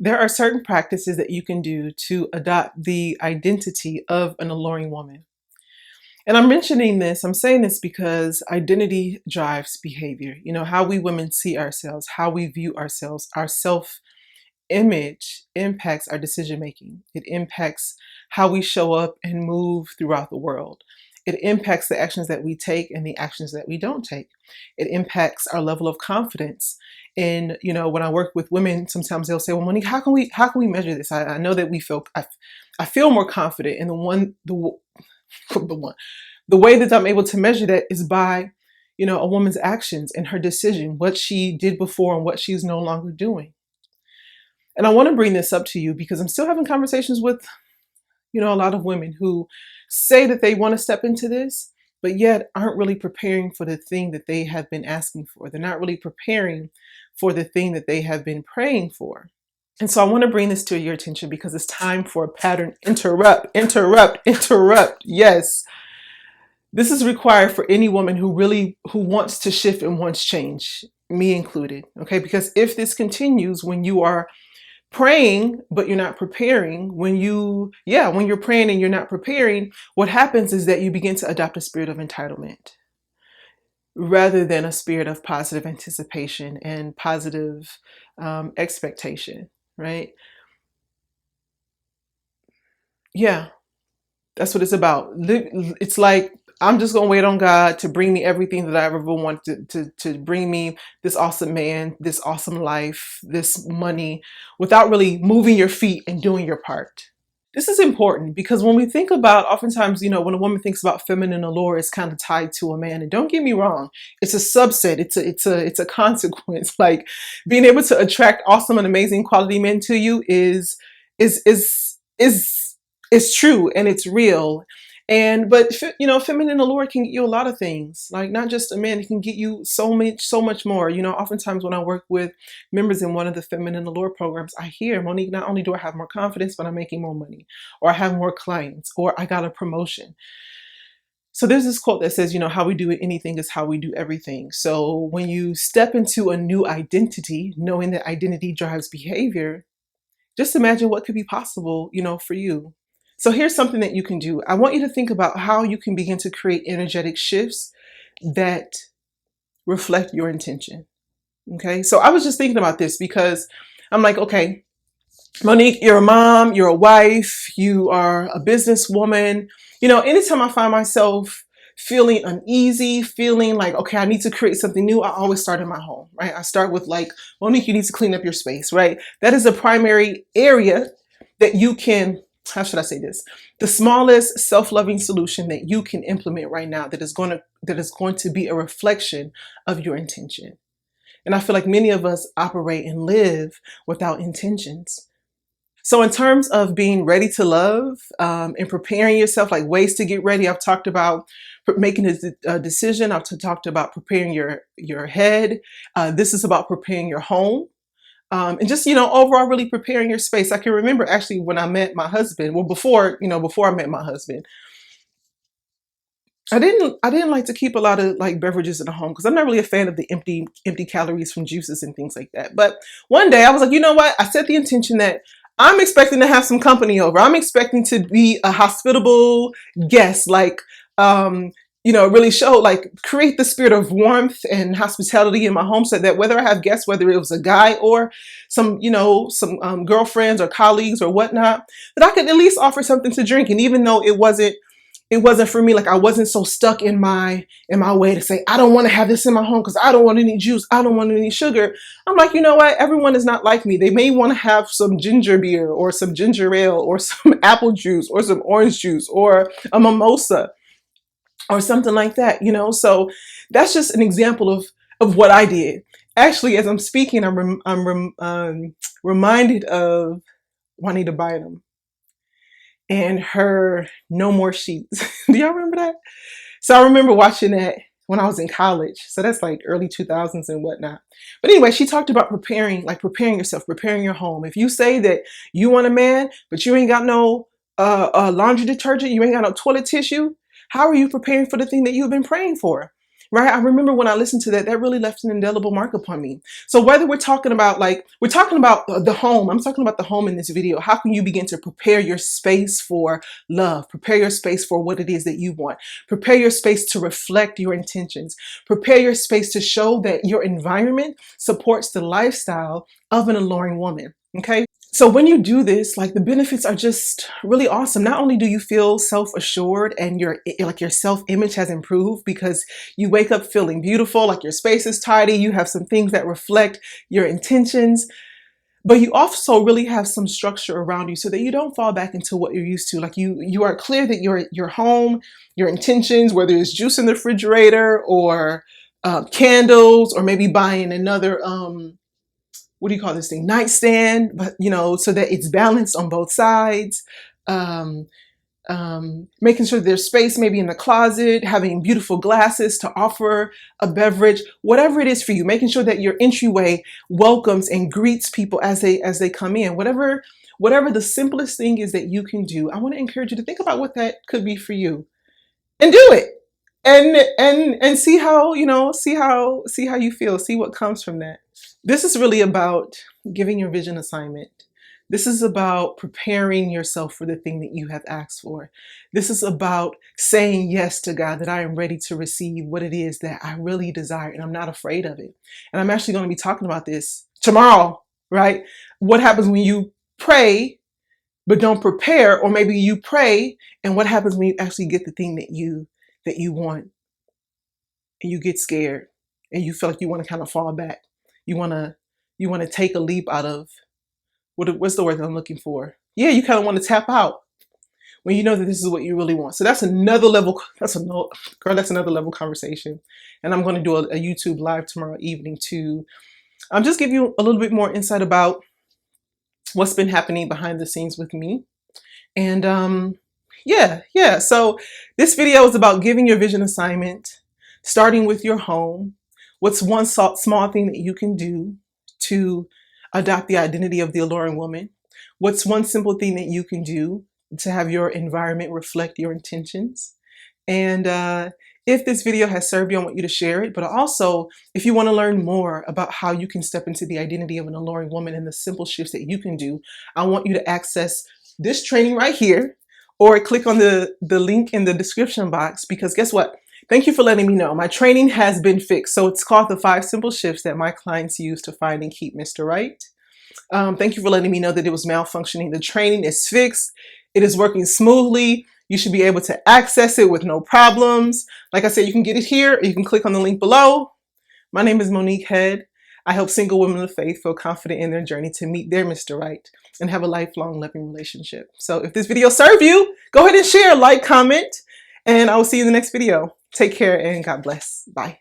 There are certain practices that you can do to adopt the identity of an alluring woman. And I'm mentioning this, I'm saying this because identity drives behavior. You know, how we women see ourselves, how we view ourselves, our self image impacts our decision making. It impacts how we show up and move throughout the world. It impacts the actions that we take and the actions that we don't take. It impacts our level of confidence. And when I work with women, sometimes they'll say, "Well, Monique, how can we measure this? I know that I feel more confident." And the one the way that I'm able to measure that is by a woman's actions and her decision, what she did before and what she's no longer doing. And I want to bring this up to you because I'm still having conversations with, a lot of women who say that they want to step into this, but yet aren't really preparing for the thing that they have been asking for. They're not really preparing for the thing that they have been praying for. And so I want to bring this to your attention because it's time for a pattern interrupt, interrupt, interrupt. Yes. This is required for any woman who wants to shift and wants change, me included. Okay. Because if this continues when you are praying but you're not preparing, when you're praying and you're not preparing, what happens is that you begin to adopt a spirit of entitlement rather than a spirit of positive anticipation and positive expectation, right? Yeah, that's what it's about. It's like, I'm just gonna wait on God to bring me everything that I ever wanted to bring me, this awesome man, this awesome life, this money, without really moving your feet and doing your part. This is important because when we think about, oftentimes, when a woman thinks about feminine allure, it's kind of tied to a man. And don't get me wrong, it's a subset. It's a consequence. Like, being able to attract awesome and amazing quality men to you is is true and it's real. But feminine allure can get you a lot of things. Like, not just a man, it can get you so much more. Oftentimes when I work with members in one of the feminine allure programs, I hear, "Monique, not only do I have more confidence, but I'm making more money, or I have more clients, or I got a promotion." So there's this quote that says, "How we do anything is how we do everything." So when you step into a new identity, knowing that identity drives behavior, just imagine what could be possible, for you. So here's something that you can do. I want you to think about how you can begin to create energetic shifts that reflect your intention. Okay. So I was just thinking about this because I'm like, okay, Monique, you're a mom, you're a wife, you are a businesswoman. Anytime I find myself feeling uneasy, feeling like, okay, I need to create something new, I always start in my home, right? I start with, like, "Monique, you need to clean up your space," right? That is a primary area that you can, how should I say this? The smallest self-loving solution that you can implement right now that is going to be a reflection of your intention. And I feel like many of us operate and live without intentions. So in terms of being ready to love, and preparing yourself, like ways to get ready, I've talked about making a decision. I've talked about preparing your head. This is about preparing your home. And just, overall really preparing your space. I can remember actually when I met my husband, well, before I met my husband, I didn't like to keep a lot of, like, beverages in the home because I'm not really a fan of the empty calories from juices and things like that. But one day I was like, you know what? I set the intention that I'm expecting to have some company over. I'm expecting to be a hospitable guest, like, really show, like, create the spirit of warmth and hospitality in my home, so that whether I have guests, whether it was a guy or some girlfriends or colleagues or whatnot, that I could at least offer something to drink. And even though it wasn't for me, like, I wasn't so stuck in my way to say, "I don't want to have this in my home because I don't want any juice, I don't want any sugar." I'm like, you know what? Everyone is not like me. They may want to have some ginger beer or some ginger ale or some apple juice or some orange juice or a mimosa or something like that. So that's just an example of what I did. Actually, as I'm speaking, I'm reminded of Juanita Bynum and her "No More Sheets." Do y'all remember that? So I remember watching that when I was in college. So that's like early 2000s and whatnot. But anyway, she talked about preparing yourself, preparing your home. If you say that you want a man, but you ain't got no laundry detergent, you ain't got no toilet tissue, how are you preparing for the thing that you've been praying for? right? I remember when I listened to that, that really left an indelible mark upon me. So whether we're talking about the home, I'm talking about the home in this video. How can you begin to prepare your space for love? Prepare your space for what it is that you want. Prepare your space to reflect your intentions. Prepare your space to show that your environment supports the lifestyle of an alluring woman. Okay. So when you do this, like, the benefits are just really awesome. Not only do you feel self-assured and your self-image has improved because you wake up feeling beautiful, like your space is tidy, you have some things that reflect your intentions, but you also really have some structure around you so that you don't fall back into what you're used to. Like, you are clear that your home, your intentions, whether it's juice in the refrigerator or candles, or maybe buying another what do you call this thing, nightstand, but so that it's balanced on both sides. Um, Making sure there's space maybe in the closet, having beautiful glasses to offer a beverage, whatever it is for you, making sure that your entryway welcomes and greets people as they come in. Whatever the simplest thing is that you can do, I want to encourage you to think about what that could be for you and do it. And see how, see how you feel, see what comes from that. This is really about giving your vision assignment. This is about preparing yourself for the thing that you have asked for. This is about saying yes to God, that I am ready to receive what it is that I really desire, and I'm not afraid of it. And I'm actually going to be talking about this tomorrow, right? What happens when you pray but don't prepare, or maybe you pray and what happens when you actually get the thing that you want, and you get scared and you feel like you want to kind of fall back. You want to take a leap out of what's the word that I'm looking for? Yeah, you kind of want to tap out when you know that this is what you really want. So that's another level. That's another level conversation. And I'm going to do a YouTube live tomorrow evening to just give you a little bit more insight about what's been happening behind the scenes with me. And yeah. So this video is about giving your vision assignment, starting with your home. What's one small thing that you can do to adopt the identity of the alluring woman? What's one simple thing that you can do to have your environment reflect your intentions? And if this video has served you, I want you to share it. But also, if you want to learn more about how you can step into the identity of an alluring woman and the simple shifts that you can do, I want you to access this training right here, or click on the link in the description box, because guess what? Thank you for letting me know. My training has been fixed. So it's called the 5 Simple Shifts that my clients use to find and keep Mr. Right. Thank you for letting me know that it was malfunctioning. The training is fixed. It is working smoothly. You should be able to access it with no problems. Like I said, you can get it here, or you can click on the link below. My name is Monique Head. I help single women of faith feel confident in their journey to meet their Mr. Right and have a lifelong loving relationship. So if this video served you, go ahead and share, like, comment, and I will see you in the next video. Take care and God bless. Bye.